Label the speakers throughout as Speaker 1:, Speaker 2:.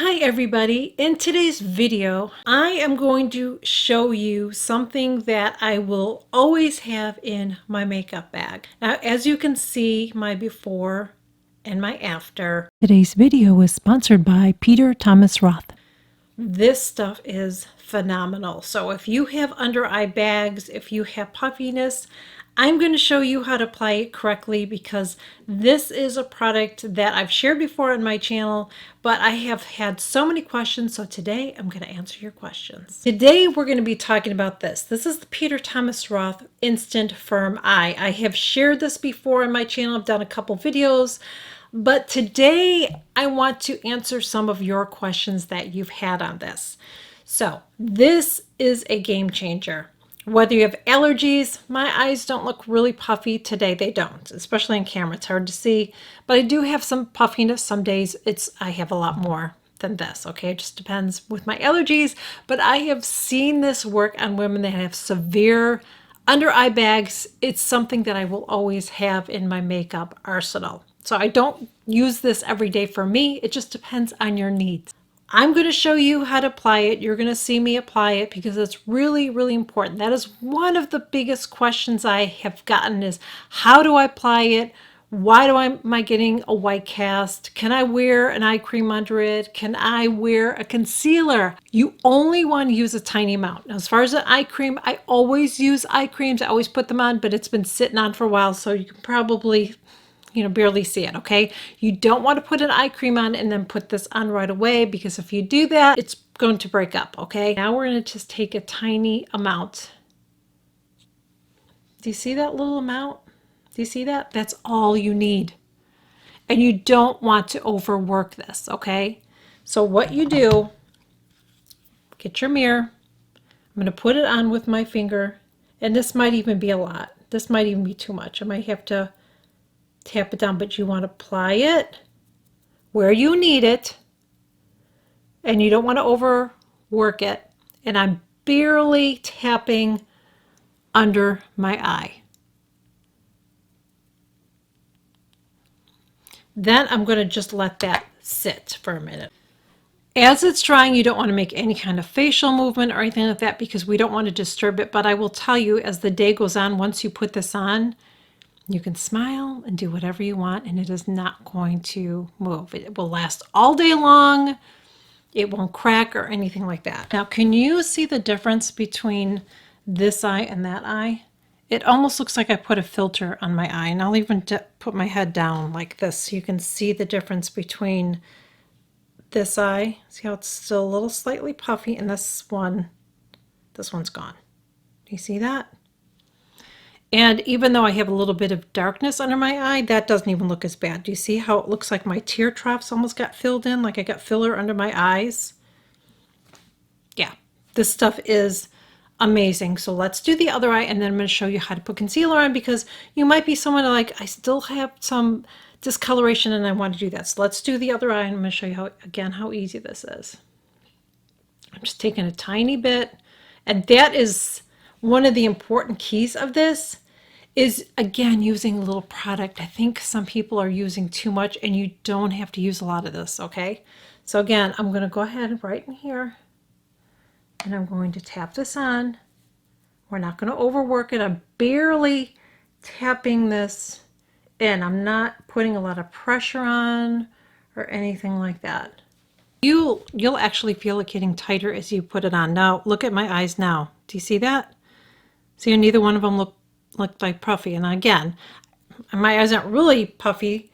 Speaker 1: Hi everybody. In today's video, I am going to show you something that I will always have in my makeup bag. Now, as you can see, my before and my after. Today's video is sponsored by Peter Thomas Roth. This stuff is phenomenal. So if you have under eye bags, if you have puffiness, I'm going to show you how to apply it correctly because this is a product that I've shared before on my channel, but I have had so many questions. So today I'm going to answer your questions. Today we're going to be talking about this. This is the Peter Thomas Roth Instant Firm Eye. I have shared this before on my channel. I've done a couple videos. But today I want to answer some of your questions that you've had on this. So this is a game changer. Whether you have allergies, my eyes don't look really puffy today. They don't, especially in camera. It's hard to see, but I do have some puffiness. Some days I have a lot more than this. Okay, it just depends with my allergies, but I have seen this work on women that have severe under eye bags. It's something that I will always have in my makeup arsenal. So I don't use this every day for me. It just depends on your needs. I'm going to show you how to apply it. You're going to see me apply it because it's really, really important. That is one of the biggest questions I have gotten is how do I apply it? Why am I getting a white cast? Can I wear an eye cream under it? Can I wear a concealer? You only want to use a tiny amount. Now, as far as an eye cream, I always use eye creams. I always put them on, but it's been sitting on for a while, so you can probably barely see it, okay? You don't want to put an eye cream on and then put this on right away because if you do that, it's going to break up, okay? Now we're going to just take a tiny amount. Do you see that little amount? Do you see that? That's all you need. And you don't want to overwork this, okay? So what you do, get your mirror. I'm going to put it on with my finger, and this might even be a lot. This might even be too much. I might have to tap it down, but you want to apply it where you need it, and you don't want to overwork it. And I'm barely tapping under my eye. Then I'm going to just let that sit for a minute. As it's drying, you don't want to make any kind of facial movement or anything like that because we don't want to disturb it. But I will tell you, as the day goes on, once you put this on, you can smile and do whatever you want, and it is not going to move. It will last all day long. It won't crack or anything like that. Now, can you see the difference between this eye and that eye? It almost looks like I put a filter on my eye, and I'll even put my head down like this so you can see the difference between this eye. See how it's still a little slightly puffy, and this one's gone. Do you see that? And even though I have a little bit of darkness under my eye, that doesn't even look as bad. Do you see how it looks like my tear troughs almost got filled in, like I got filler under my eyes? Yeah, this stuff is amazing. So let's do the other eye, and then I'm going to show you how to put concealer on because you might be someone like, I still have some discoloration and I want to do that. So let's do the other eye, and I'm going to show you how easy this is. I'm just taking a tiny bit, and that is one of the important keys of this is, again, using a little product. I think some people are using too much, and you don't have to use a lot of this, okay? So again, I'm going to go ahead right in here, and I'm going to tap this on. We're not going to overwork it. I'm barely tapping this in. I'm not putting a lot of pressure on or anything like that. You'll actually feel it getting tighter as you put it on. Now, look at my eyes now. Do you see that? See, neither one of them look like puffy. And again, my eyes aren't really puffy.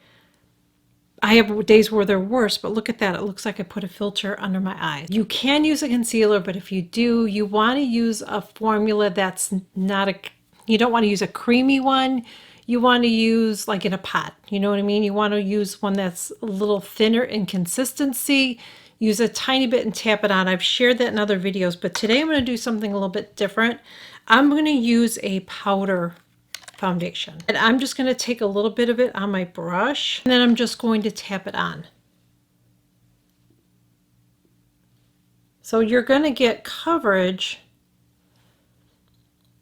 Speaker 1: I have days where they're worse, but look at that. It looks like I put a filter under my eyes. You can use a concealer, but if you do, you want to use a formula that's not you don't want to use a creamy one. You want to use like in a pot. You know what I mean? You want to use one that's a little thinner in consistency. Use a tiny bit and tap it on. I've shared that in other videos, but today I'm going to do something a little bit different. I'm going to use a powder foundation, and I'm just going to take a little bit of it on my brush, and then I'm just going to tap it on. So you're going to get coverage,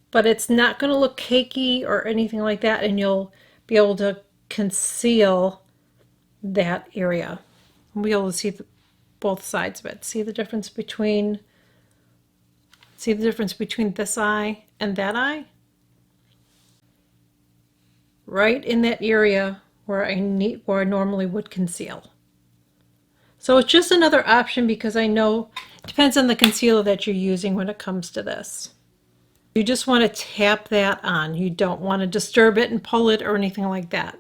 Speaker 1: but it's not going to look cakey or anything like that, and you'll be able to conceal that area. We'll be able to see both sides of it. See the difference between this eye and that eye? Right in that area where I normally would conceal. So it's just another option because I know it depends on the concealer that you're using when it comes to this. You just want to tap that on. You don't want to disturb it and pull it or anything like that.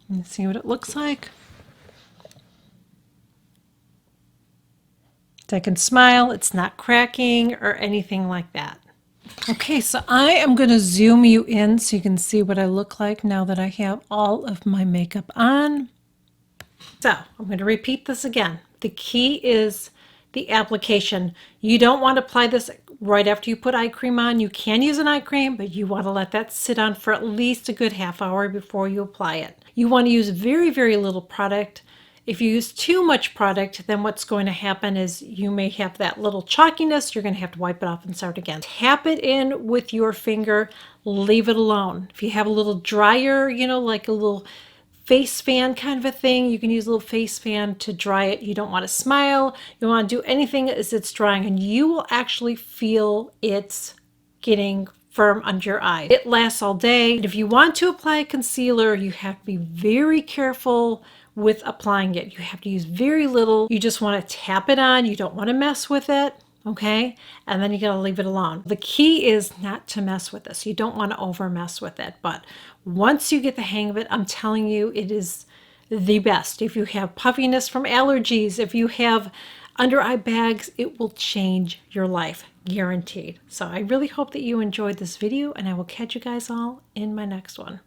Speaker 1: Let's see what it looks like. I can smile, it's not cracking or anything like that. Okay, so I am going to zoom you in so you can see what I look like now that I have all of my makeup on. So I'm going to repeat this again. The key is the application. You don't want to apply this right after you put eye cream on. You can use an eye cream, but you want to let that sit on for at least a good half hour before you apply it. You want to use very, very little product. If you use too much product, then what's going to happen is you may have that little chalkiness. You're going to have to wipe it off and start again. Tap it in with your finger, leave it alone. If you have a little dryer, you know, like a little face fan kind of a thing, you can use a little face fan to dry it. You don't want to smile. You don't want to do anything as it's drying, and you will actually feel it's getting firm under your eye. It lasts all day. If you want to apply a concealer, you have to be very careful with applying it. You have to use very little. You just want to tap it on. You don't want to mess with it. Okay, and then you gotta leave it alone. The key is not to mess with this. You don't want to over mess with it, but once you get the hang of it, I'm telling you, it is the best. If you have puffiness from allergies, if you have under eye bags, it will change your life, guaranteed. So I really hope that you enjoyed this video, and I will catch you guys all in my next one.